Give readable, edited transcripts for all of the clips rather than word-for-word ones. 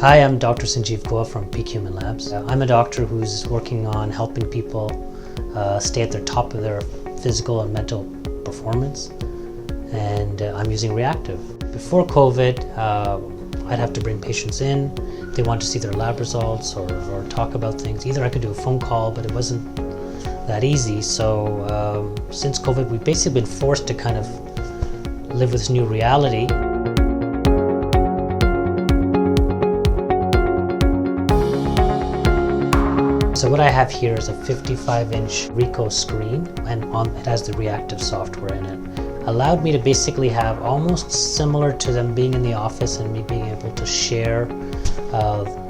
Hi, I'm Dr. Sanjeev Goa from Peak Human Labs. I'm a doctor who's working on helping people stay at the top of their physical and mental performance, and I'm using Reactiv. Before COVID, I'd have to bring patients in. They want to see their lab results or talk about things. Either I could do a phone call, but it wasn't that easy. So since COVID, we've basically been forced to kind of live with this new reality. So what I have here is a 55-inch Ricoh screen, and it has the Reactiv software in it. Allowed me to basically have almost similar to them being in the office and me being able to share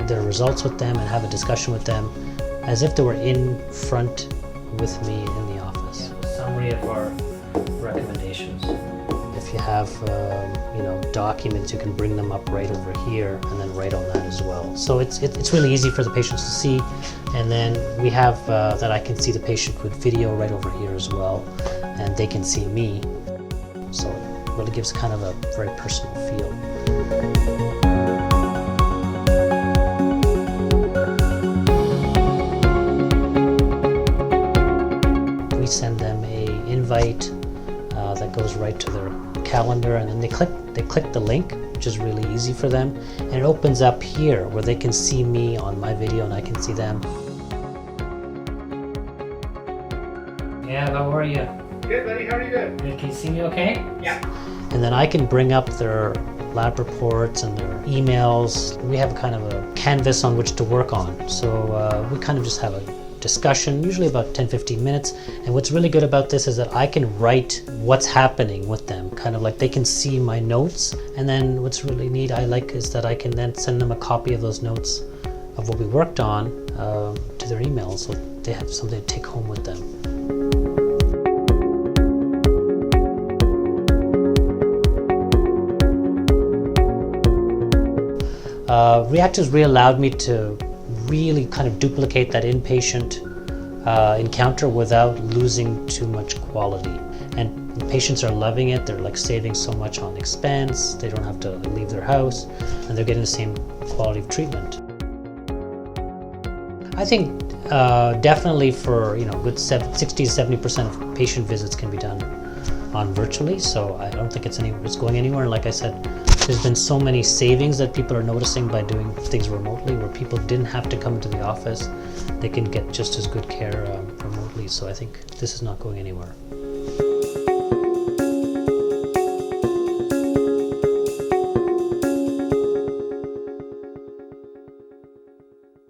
their results with them and have a discussion with them as if they were in front with me in the office. Summary of our recommendations. If you have documents, you can bring them up right over here and then write on that as well. So it's really easy for the patients to see. And then we have that I can see the patient with video right over here as well, and they can see me. So it really gives kind of a very personal feel. We send them an invite that goes right to their calendar, and then they click the link, which is really easy for them, and it opens up here where they can see me on my video and I can see them. Yeah, how are you? Good, buddy. How are you doing? Good. Can you see me okay? Yeah. And then I can bring up their lab reports and their emails. We have kind of a canvas on which to work on. So we kind of just have a discussion, usually about 10-15 minutes. And what's really good about this is that I can write what's happening with them, kind of like they can see my notes. And then what's really neat I like is that I can then send them a copy of those notes of what we worked on to their email, so they have something to take home with them. Reactiv's really allowed me to really kind of duplicate that inpatient encounter without losing too much quality. And the patients are loving it. They're like saving so much on expense. They don't have to leave their house, and they're getting the same quality of treatment. I think definitely for good 60 to 70% of patient visits can be done on virtually. So I don't think it's going anywhere. And like I said, there's been so many savings that people are noticing by doing things remotely, where people didn't have to come to the office. They can get just as good care remotely. So I think this is not going anywhere.